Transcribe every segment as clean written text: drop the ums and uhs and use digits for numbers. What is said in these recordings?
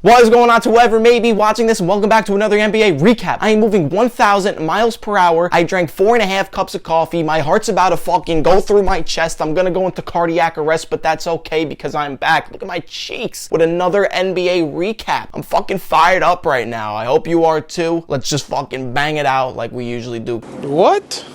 What is going on to whoever may be watching this, and welcome back to another NBA recap. I am moving 1,000 miles per hour. I drank 4.5 cups of coffee. My heart's about to fucking go through my chest. I'm gonna go into cardiac arrest, but that's okay because I'm back. Look at my cheeks with another NBA recap. I'm fucking fired up right now. I hope you are too. Let's just fucking bang it out like we usually do. What?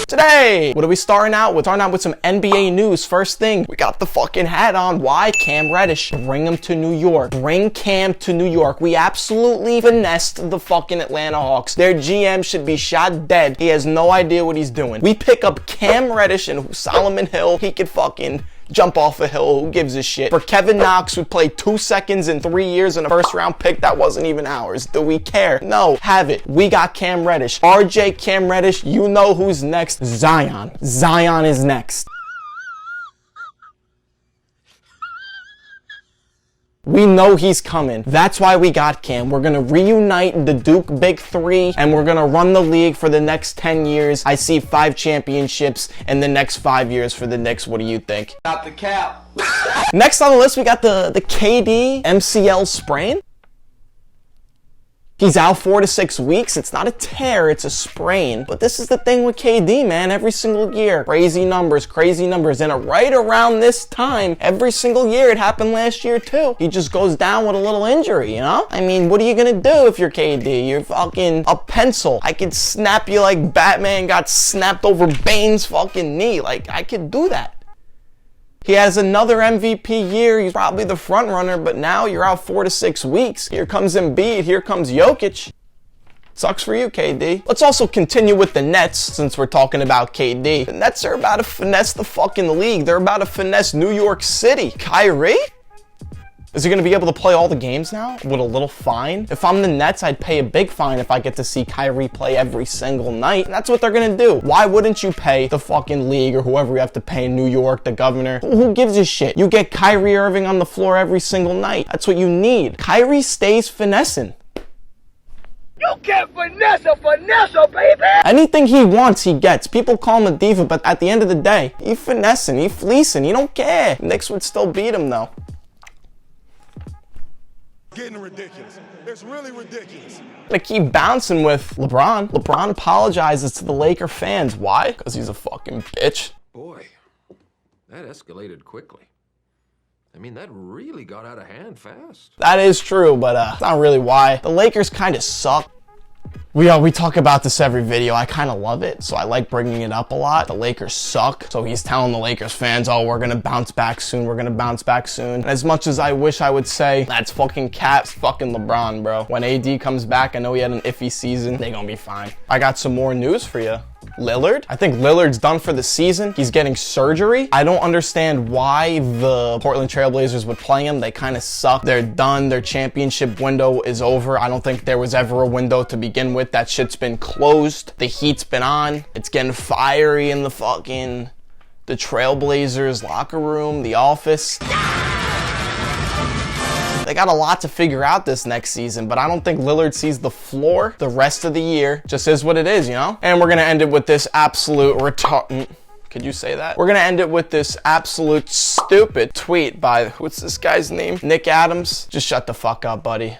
Today, what are we starting out with? Starting out with some NBA news. First thing, we got the fucking hat on. Why? Cam Reddish. Bring him to New York. Bring Cam to New York. We absolutely finessed the fucking Atlanta Hawks. Their GM should be shot dead. He has no idea what he's doing. We pick up Cam Reddish and Solomon Hill. He could fucking jump off a hill. Who gives a shit? For Kevin Knox, who played 2 seconds in 3 years in a first round pick that wasn't even ours. Do we care? No. Have it. We got Cam Reddish. RJ Cam Reddish, you know who's next. Zion. Zion is next. We know he's coming. That's why we got Cam. We're going to reunite the Duke Big Three, and we're going to run the league for the next 10 years. I see 5 championships in the next 5 years for the Knicks. What do you think? Got the cap. Next on the list, we got the KD MCL sprain. He's out 4 to 6 weeks. It's not a tear, it's a sprain. But this is the thing with KD, man. Every single year, crazy numbers. And right around this time, every single year, it happened last year too. He just goes down with a little injury, you know? I mean, what are you gonna do if you're KD? You're fucking a pencil. I could snap you like Batman got snapped over Bane's fucking knee. Like, I could do that. He has another MVP year. He's probably the front runner, but now you're out 4 to 6 weeks. Here comes Embiid. Here comes Jokic. Sucks for you, KD. Let's also continue with the Nets, since we're talking about KD. The Nets are about to finesse the fucking league. They're about to finesse New York City. Kyrie? Is he going to be able to play all the games now with a little fine? If I'm the Nets, I'd pay a big fine if I get to see Kyrie play every single night. And that's what they're going to do. Why wouldn't you pay the fucking league or whoever you have to pay in New York, the governor? Who gives a shit? You get Kyrie Irving on the floor every single night. That's what you need. Kyrie stays finessing. You can't finesse, baby! Anything he wants, he gets. People call him a diva, but at the end of the day, he finessing, he fleecing, he don't care. Knicks would still beat him though. Getting ridiculous. It's really ridiculous. Gonna keep bouncing with LeBron. LeBron apologizes to the Laker fans. Why? Because he's a fucking bitch. Boy, that escalated quickly. I mean, that really got out of hand fast. That is true, but it's not really why. The Lakers kind of suck. We talk about this every video. I kind of love it, so I like bringing it up a lot. The Lakers suck, so he's telling the Lakers fans, oh, we're gonna bounce back soon, And as much as I wish I would say, that's fucking Cap's fucking LeBron, bro. When AD comes back, I know he had an iffy season, they gonna be fine. I got some more news for you. Lillard? I think Lillard's done for the season. He's getting surgery. I don't understand why the Portland Trailblazers would play him. They kind of suck. They're done. Their championship window is over. I don't think there was ever a window to begin with. That shit's been closed. The heat's been on. It's getting fiery in the Trailblazers locker room, the office. They got a lot to figure out this next season, but I don't think Lillard sees the floor the rest of the year. Just is what it is, you know? And we're gonna end it with this absolute could you say that? We're gonna end it with this absolute stupid tweet by, what's this guy's name? Nick Adams. Just shut the fuck up, buddy.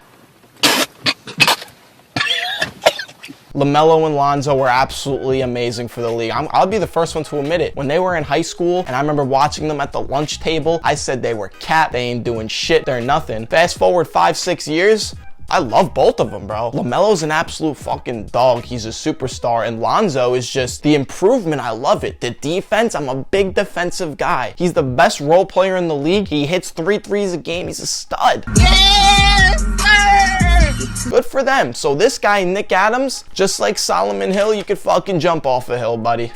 LaMelo and Lonzo were absolutely amazing for the league. I'll be the first one to admit it. When they were in high school, and I remember watching them at the lunch table, I said they were cat, they ain't doing shit, they're nothing. Fast forward 5-6 years, I love both of them, bro. LaMelo's an absolute fucking dog. He's a superstar. And Lonzo is just the improvement. I love it. The defense, I'm a big defensive guy. He's the best role player in the league. He hits 3 threes a game. He's a stud. Yes, sir! Good for them. So this guy, Nick Adams, just like Solomon Hill, you could fucking jump off a hill, buddy.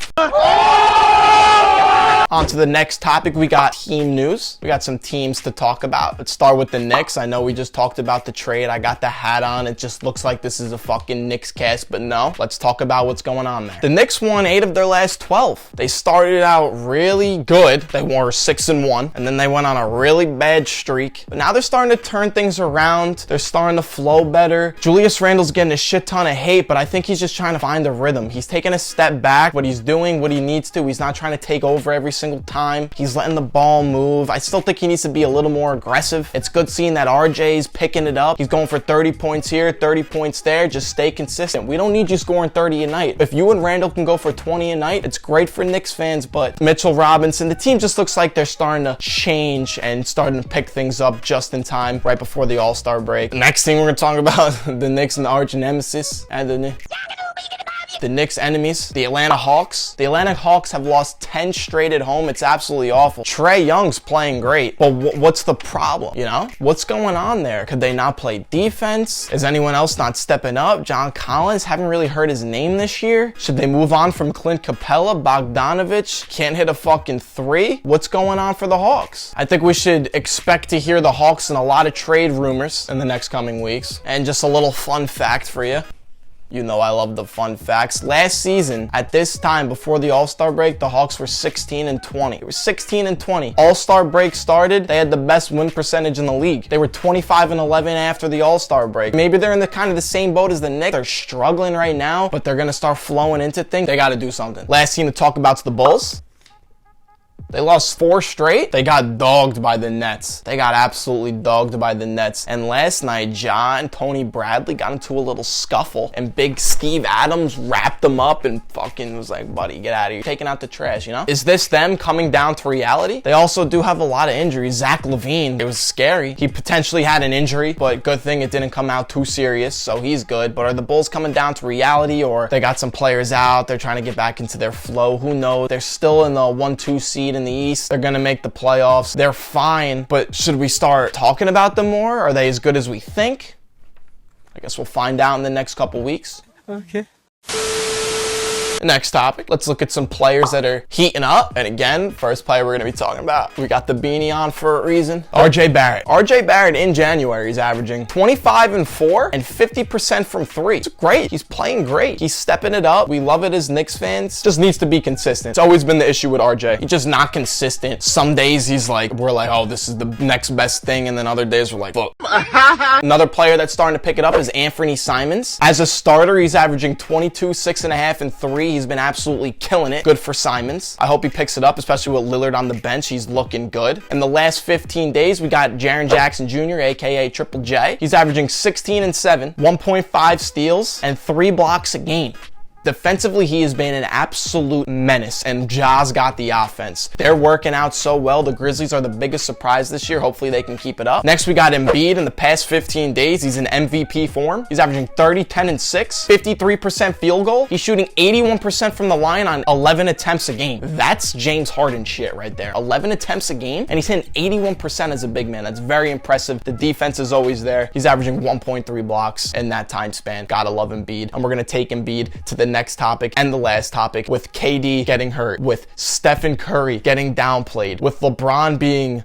On to the next topic, we got team news. We got some teams to talk about. Let's start with the Knicks. I know we just talked about the trade. I got the hat on. It just looks like this is a fucking Knicks cast, but no. Let's talk about what's going on there. The Knicks won 8 of their last 12. They started out really good. They were 6-1, and then they went on a really bad streak. But now they're starting to turn things around. They're starting to flow better. Julius Randle's getting a shit ton of hate, but I think he's just trying to find a rhythm. He's taking a step back. What he's doing, what he needs to. He's not trying to take over every single time. He's letting the ball move. I still think he needs to be a little more aggressive. It's good seeing that RJ's picking it up. He's going for 30 points here, 30 points there. Just stay consistent. We don't need you scoring 30 a night. If you and Randall can go for 20 a night, it's great for Knicks fans, but Mitchell Robinson, the team just looks like they're starting to change and starting to pick things up just in time right before the All-Star break. The next thing we're going to talk about, the Knicks and the arch nemesis, and the Knicks enemies, the Atlanta Hawks. The Atlanta Hawks have lost 10 straight at home. It's absolutely awful. Trae Young's playing great, but what's the problem, you know? What's going on there? Could they not play defense? Is anyone else not stepping up? John Collins, haven't really heard his name this year. Should they move on from Clint Capella? Bogdanovich can't hit a fucking three? What's going on for the Hawks? I think we should expect to hear the Hawks in a lot of trade rumors in the next coming weeks. And just a little fun fact for you. You know I love the fun facts. Last season, at this time, before the All-Star break, the Hawks were 16-20. It was 16-20. All-Star break started, they had the best win percentage in the league. They were 25-11 after the All-Star break. Maybe they're in the kind of the same boat as the Knicks. They're struggling right now, but they're going to start flowing into things. They got to do something. Last team to talk about's the Bulls. They lost 4 straight. They got dogged by the Nets. They got absolutely dogged by the Nets. And last night, Ja and Tony Bradley got into a little scuffle. And big Steve Adams wrapped them up and fucking was like, buddy, get out of here. You're taking out the trash, you know? Is this them coming down to reality? They also do have a lot of injuries. Zach LaVine, it was scary. He potentially had an injury, but good thing it didn't come out too serious, so he's good. But are the Bulls coming down to reality, or they got some players out, they're trying to get back into their flow? Who knows? They're still in the 1-2 seed in the East. They're gonna make the playoffs. They're fine, but should we start talking about them more? Are they as good as we think? I guess we'll find out in the next couple weeks. Okay. Next topic, let's look at some players that are heating up. And again, first player we're going to be talking about, we got the beanie on for a reason. RJ Barrett. RJ Barrett in January is averaging 25-4 and 50% from 3. It's great. He's playing great. He's stepping it up. We love it as Knicks fans. Just needs to be consistent. It's always been the issue with RJ. He's just not consistent. Some days we're like, oh, this is the next best thing. And then other days we're like, fuck. Another player that's starting to pick it up is Anthony Simmons. As a starter, he's averaging 22, 6.5, and 3. He's been absolutely killing it. Good for Simmons. I hope he picks it up, especially with Lillard on the bench. He's looking good. In the last 15 days, we got Jaren Jackson Jr., aka Triple J. He's averaging 16-7, 1.5 steals, and 3 blocks a game. Defensively, he has been an absolute menace, and Ja's got the offense. They're working out so well. The Grizzlies are the biggest surprise this year. Hopefully, they can keep it up. Next, we got Embiid. In the past 15 days, he's in MVP form. He's averaging 30, 10, and 6, 53% field goal. He's shooting 81% from the line on 11 attempts a game. That's James Harden shit right there. 11 attempts a game, and he's hitting 81% as a big man. That's very impressive. The defense is always there. He's averaging 1.3 blocks in that time span. Gotta love Embiid. And we're gonna take Embiid to the next topic and the last topic, with KD getting hurt, with Stephen Curry getting downplayed, with LeBron being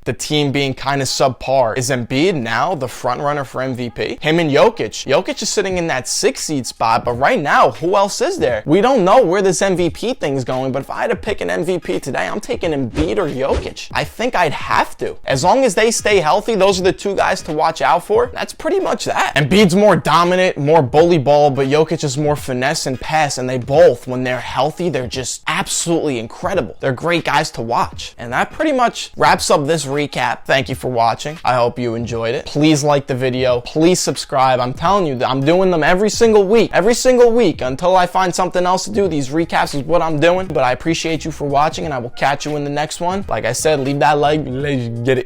the team being kind of subpar. Is Embiid now the front runner for MVP? Him and Jokic. Jokic is sitting in that 6th seed spot, but right now, who else is there? We don't know where this MVP thing is going, but if I had to pick an MVP today, I'm taking Embiid or Jokic. I think I'd have to. As long as they stay healthy, those are the 2 guys to watch out for. That's pretty much that. Embiid's more dominant, more bully ball, but Jokic is more finesse and pass, and they both, when they're healthy, they're just absolutely incredible. They're great guys to watch. And that pretty much wraps up this recap. Thank you for watching. I hope you enjoyed it. Please like the video. Please subscribe. I'm telling you, I'm doing them every single week. Every single week until I find something else to do. These recaps is what I'm doing. But I appreciate you for watching, and I will catch you in the next one. Like I said, leave that like. Let's get it.